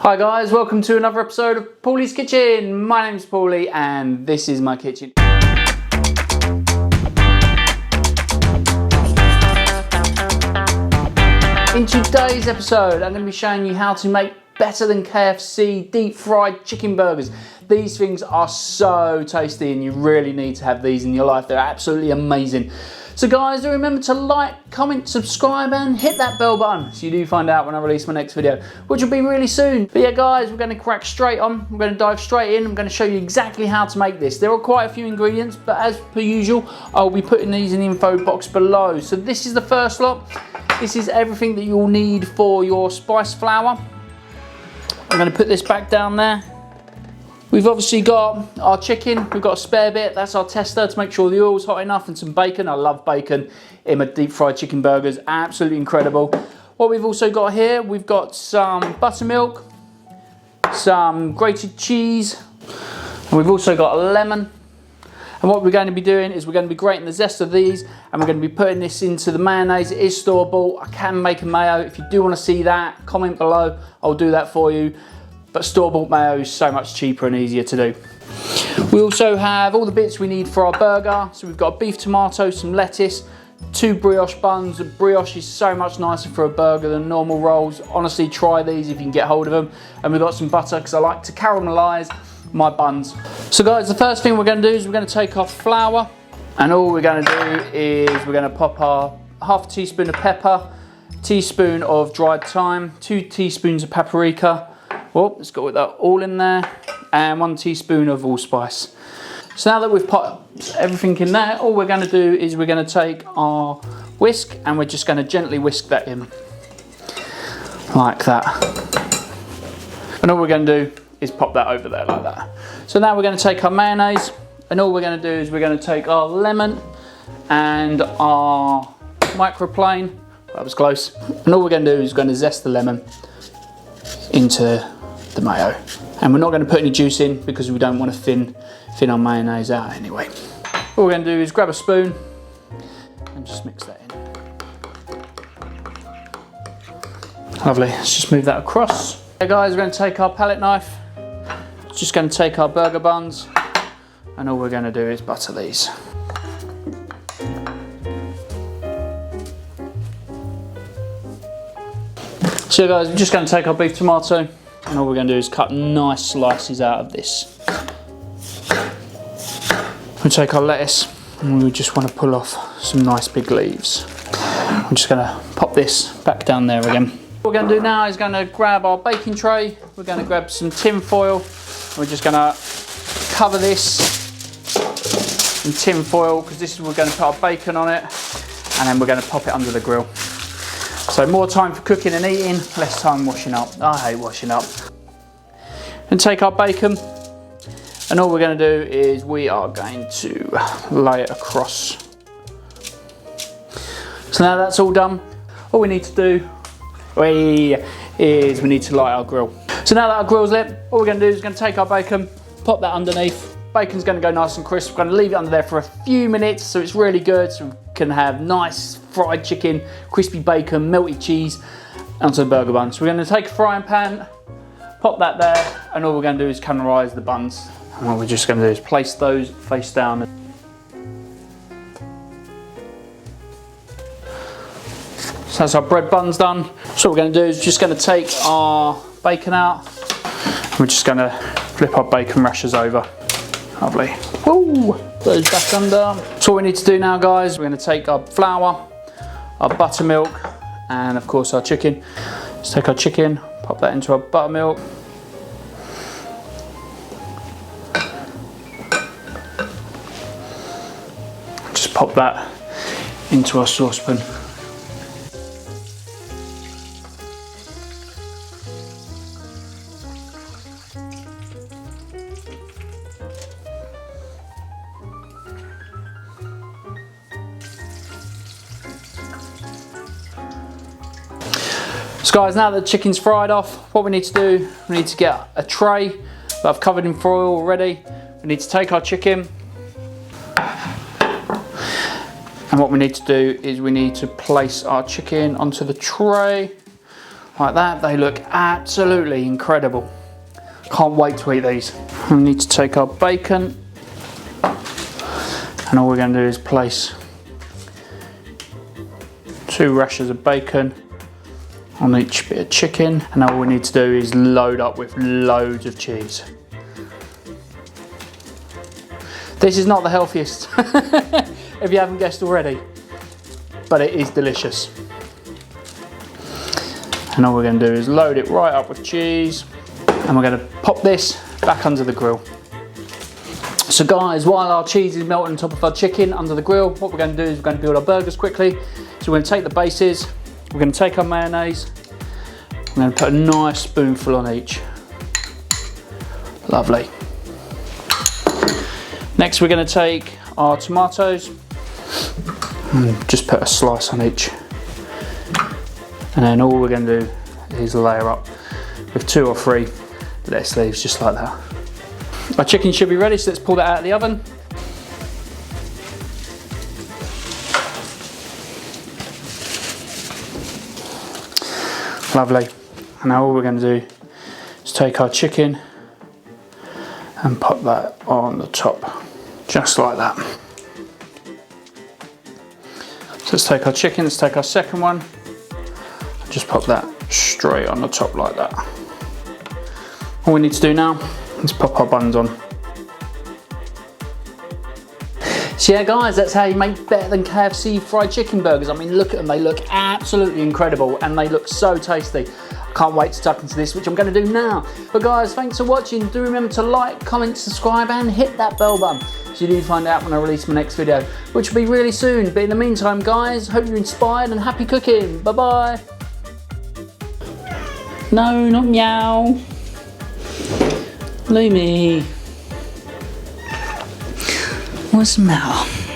Hi guys, welcome to another episode of Paulie's Kitchen. My name's Paulie and this is my kitchen. In today's episode, I'm going to be showing you how to make better than KFC deep fried chicken burgers. These things are so tasty and you really need to have these in your life. They're absolutely amazing. So guys, do remember to like, comment, subscribe and hit that bell button so you do find out when I release my next video, which will be really soon. But yeah guys, we're going to crack straight on. We're going to dive straight in. I'm going to show you exactly how to make this. There are quite a few ingredients, but as per usual, I'll be putting these in the info box below. So this is the first lot. This is everything that you'll need for your spice flour. I'm going to put this back down there. We've obviously got our chicken, we've got a spare bit, that's our tester to make sure the oil's hot enough, and some bacon. I love bacon in my deep fried chicken burgers, absolutely incredible. What we've also got here, we've got some buttermilk, some grated cheese, and we've also got a lemon. And what we're going to be doing is we're going to be grating the zest of these and we're going to be putting this into the mayonnaise. It is store-bought, I can make a mayo. If you do want to see that, comment below, I'll do that for you. But store-bought mayo is so much cheaper and easier to do. We also have all the bits we need for our burger. So we've got beef tomato, some lettuce, 2 brioche buns. The brioche is so much nicer for a burger than normal rolls. Honestly, try these if you can get hold of them. And we've got some butter because I like to caramelise my buns. So guys, the first thing we're going to do is we're going to take our flour, and all we're going to do is we're going to pop our half a teaspoon of pepper, teaspoon of dried thyme, 2 teaspoons of paprika. Oh, let's go with that all in there, and 1 teaspoon of allspice. So now that we've put everything in there, all we're going to do is we're going to take our whisk and we're just going to gently whisk that in like that. And all we're going to do is pop that over there like that. So now we're going to take our mayonnaise, and all we're going to do is we're going to take our lemon and our microplane. That was close. And all we're going to do is we're going to zest the lemon into the mayo, and we're not going to put any juice in because we don't want to thin our mayonnaise out anyway. All we're going to do is grab a spoon and just mix that in. Lovely, let's just move that across. Okay guys, we're going to take our palette knife, just going to take our burger buns, and all we're going to do is butter these. So guys, we're just going to take our beef tomato, and all we're going to do is cut nice slices out of this. We'll take our lettuce, and we just want to pull off some nice big leaves. I'm just going to pop this back down there again. What we're going to do now is going to grab our baking tray, we're going to grab some tin foil, and we're just going to cover this in tin foil because this is we're going to put our bacon on it, and then we're going to pop it under the grill. So more time for cooking and eating, less time washing up. I hate washing up. And take our bacon, and all we're going to do is we are going to lay it across. So now that's all done, all we need to do is we need to light our grill. So now that our grill's lit, all we're going to do is we're going to take our bacon, pop that underneath. Bacon's going to go nice and crisp. We're going to leave it under there for a few minutes so it's really good, so we can have nice fried chicken, crispy bacon, melty cheese onto the burger bun. So we're going to take a frying pan, pop that there, and all we're going to do is caramelise the buns. And what we're just going to do is place those face down. So that's our bread buns done. So what we're going to do is just going to take our bacon out. We're just going to flip our bacon rashers over. Lovely. Woo! Those back under. So what we need to do now guys, we're going to take our flour, our buttermilk, and of course our chicken. Let's take our chicken, pop that into our buttermilk. Just pop that into our saucepan. So guys, now that the chicken's fried off, what we need to do, we need to get a tray that I've covered in foil already. We need to take our chicken, and what we need to do is we need to place our chicken onto the tray like that. They look absolutely incredible. Can't wait to eat these. We need to take our bacon, and all we're going to do is place 2 rashers of bacon on each bit of chicken, and all we need to do is load up with loads of cheese. This is not the healthiest, if you haven't guessed already, but it is delicious. And all we're going to do is load it right up with cheese, and we're going to pop this back under the grill. So guys, while our cheese is melting on top of our chicken under the grill, what we're going to do is we're going to build our burgers quickly. So we're going to take the bases, we're going to take our mayonnaise, we're going to put a nice spoonful on each. Lovely. Next we're going to take our tomatoes and just put a slice on each. And then all we're going to do is layer up with 2 or 3 lettuce leaves, just like that. Our chicken should be ready, so let's pull that out of the oven. Lovely. And now all we're going to do is take our chicken and put that on the top, just like that. So let's take our chicken, let's take our second one, and just pop that straight on the top like that. All we need to do now is pop our buns on. So yeah guys, that's how you make better than KFC fried chicken burgers. I mean, look at them, they look absolutely incredible and they look so tasty. I can't wait to tuck into this, which I'm going to do now. But guys, thanks for watching. Do remember to like, comment, subscribe and hit that bell button so you do find out when I release my next video, which will be really soon. But in the meantime guys, hope you're inspired and happy cooking. Bye bye. No, not meow. Lumi. What's the matter?